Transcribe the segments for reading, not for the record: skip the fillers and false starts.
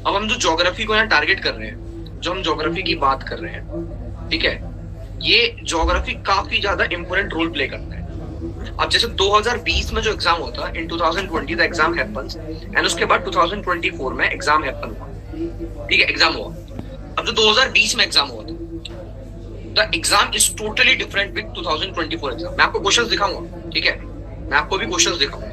अब हम जो ज्योग्राफी को यहाँ टारगेट कर रहे हैं, जो हम ज्योग्राफी की बात कर रहे हैं, ठीक है, ये ज्योग्राफी काफी ज्यादा इंपॉर्टेंट रोल प्ले करता है। अब जैसे 2020 में जो एग्जाम होता है, इन 2020 द एग्जाम हैपेंस एंड उसके बाद 2024 में एग्जाम हैपन हुआ, ठीक है, एग्जाम हुआ। अब जो 2020 में एग्जाम हुआ था, the exam is totally different with 2024 exam. मैं आपको क्वेश्चंस दिखाऊंगा, ठीक है, मैं आपको भी क्वेश्चंस दिखाऊंगा।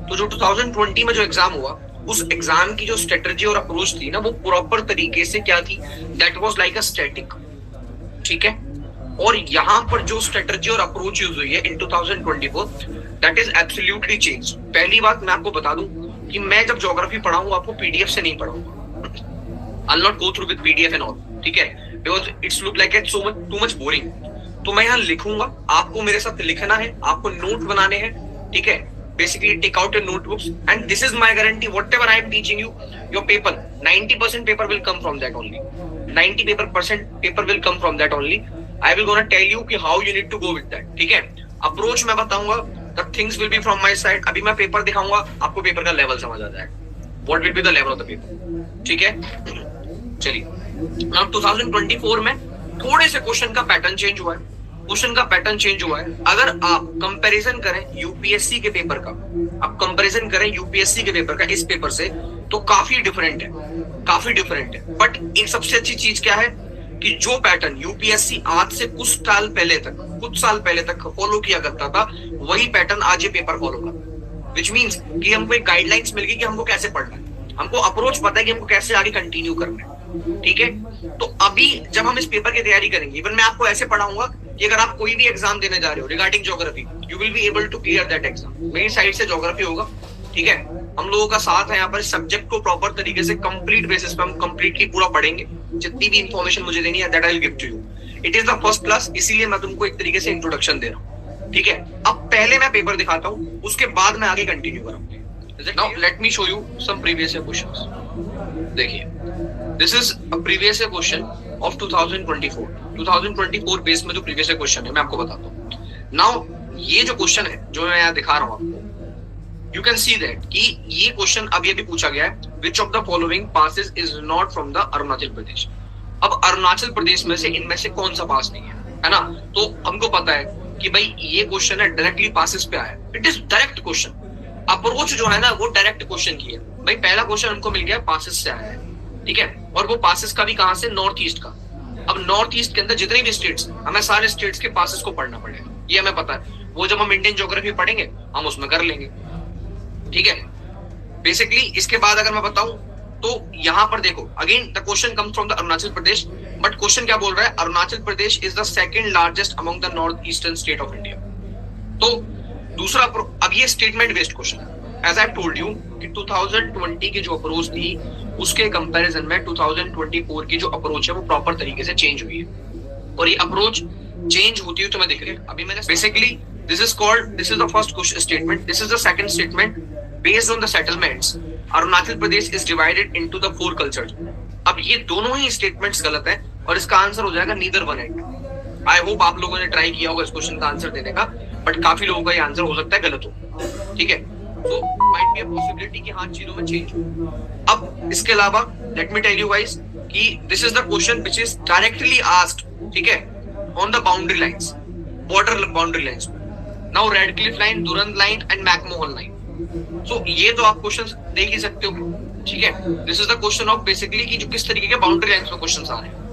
तो जो 2020 में जो एग्जाम हुआ, उस एग्जाम की जो स्ट्रेटजी और अप्रोच थी ना, वो प्रॉपर तरीके से क्या थी, that was like a static, ठीक है। और यहाँ पर जो स्ट्रेटजी और अप्रोच यूज हुई है इन 2024, दैट इज एब्सोल्युटली चेंज। पहली बात मैं आपको बता दूं कि मैं जब ज्योग्राफी पढ़ाऊंगा आपको पीडीएफ से नहीं पढ़ाऊंगा। I will not go through with PDF and all, ठीक है, because it's look like it's too much boring. तो मैं यहाँ लिखूंगा, आपको मेरे साथ लिखना है, आपको नोट बनाने हैं, ठीक है। Basically take out your notebooks and this is my guarantee, whatever I am teaching you, your paper 90% paper will come from that only, 90% paper will come from that only. I will gonna tell you कि how you need to go with that, ठीक है। Approach मैं बताऊंगा, the things will be from my side। अभी मैं paper दिखाऊंगा, आपको paper का लेवल समझ आ जाएगा, what will be the level of the paper, ठीक है। चलिए, now 2024 में थोड़े से क्वेश्चन का पैटर्न चेंज हुआ है, क्वेश्चन का पैटर्न चेंज हुआ है। अगर आप कंपैरिजन करें यूपीएससी के पेपर का, आप कंपैरिजन करें यूपीएससी के पेपर का इस पेपर से, तो काफी डिफरेंट है, काफी डिफरेंट है। बट एक सबसे अच्छी चीज क्या है कि जो पैटर्न यूपीएससी आज से कुछ साल पहले तक फॉलो किया करता था, वही पैटर्न आज ये पेपर फॉलो कर, विच मीन्स कि हमको एक गाइडलाइंस मिल गई कि हमको कैसे पढ़ना है, हमको अप्रोच पता है कि हमको कैसे आगे कंटिन्यू करना है, ठीक है। तो अभी जब हम इस पेपर की तैयारी करेंगे, इवन मैं आपको ऐसे पढ़ाऊंगा कि अगर आप कोई भी एग्जाम देने जा रहे हो regarding geography, you will be able to clear that exam. मेरी साइड से ज्योग्राफी होगा, ठीक है, हम लोगों का साथ है यहाँ पर। सब्जेक्ट को प्रॉपर तरीके से कंप्लीट बेसिस पे हम कंप्लीटली पूरा पढ़ेंगे, जितनी भी इंफॉर्मेशन मुझे देनी है that I will give to you. It is the first class, इसीलिए मैं तुमको एक तरीके से इंट्रोडक्शन दे रहा हूँ, ठीक है। अब पहले मैं पेपर दिखाता हूँ, उसके बाद मैं आगे कंटिन्यू करूंगा। Now let me show you some previous year questions. देखिए, this is a previous year question of 2024 base में जो प्रीवियस क्वेश्चन है मैं आपको बताता हूँ। नाउ ये जो क्वेश्चन है जो मैं यहाँ दिखा रहा हूँ आपको, यू कैन सी दैट कि ये क्वेश्चन अभी अभी पूछा गया है, which of the following passes is not from the Arunachal Pradesh. अब अरुणाचल प्रदेश में से इनमें से कौन सा पास नहीं है ना। तो हमको पता है कि भाई ये क्वेश्चन है डायरेक्टली पासेस पे आया, it is direct question. Approach जो है ना वो डायरेक्ट क्वेश्चन की है। भाई पहला क्वेश्चन हमको मिल गया पासेस से आया है, ठीक है, और वो पासेस का भी कहां से, नॉर्थ ईस्ट का। अब नॉर्थ ईस्ट के अंदर जितने भी स्टेट्स, हमें सारे स्टेट्स के पासेस को पढ़ना पड़ेगा, ये हमें पता है। वो जब हम इंडियन ज्योग्राफी पढ़ेंगे हम उसमें कर लेंगे, ठीक है। बेसिकली इसके बाद अगर मैं बताऊं तो यहाँ पर देखो, again the question comes from the Arunachal Pradesh, but question क्या बोल रहा है, Arunachal Pradesh is the second largest among the north eastern state of India. तो दूसरा, अब ये स्टेटमेंट बेस्ड क्वेश्चन है। एज आई टोल्ड यू कि 2020 की जो अप्रोच थी उसके कंपैरिजन में 2024 की जो अप्रोच है वो प्रॉपर तरीके से चेंज हुई है, और ये अप्रोच चेंज होती हुई तुम्हें दिख रही है। अभी मैंने basically this is the first question statement, this is the second statement. Based on the settlements Arunachal Pradesh is divided into the 4 cultures. अब ये दोनों ही स्टेटमेंट्स गलत है और इसका आंसर हो जाएगा neither one and. I hope आप लोगों ने ट्राई किया होगा इस क्वेश्चन का आंसर देने का, बट काफी लोगों का ये आंसर हो सकता है गलत हो, ठीक है। तो माइट बी अ पॉसिबिलिटी कि हाँ चीजों में चेंज हो। अब इसके अलावा let me tell you guys कि this is the question which is directly asked, ठीक है, on the boundary lines, border boundary lines. Now Radcliffe line, Durand line and McMahon line. So ये तो आप क्वेश्चंस देख ही सकते हो, ठीक है। This is the question of basically कि जो किस तरीके के बाउंड्री लाइंस में क्वेश्चंस आ रहे हैं।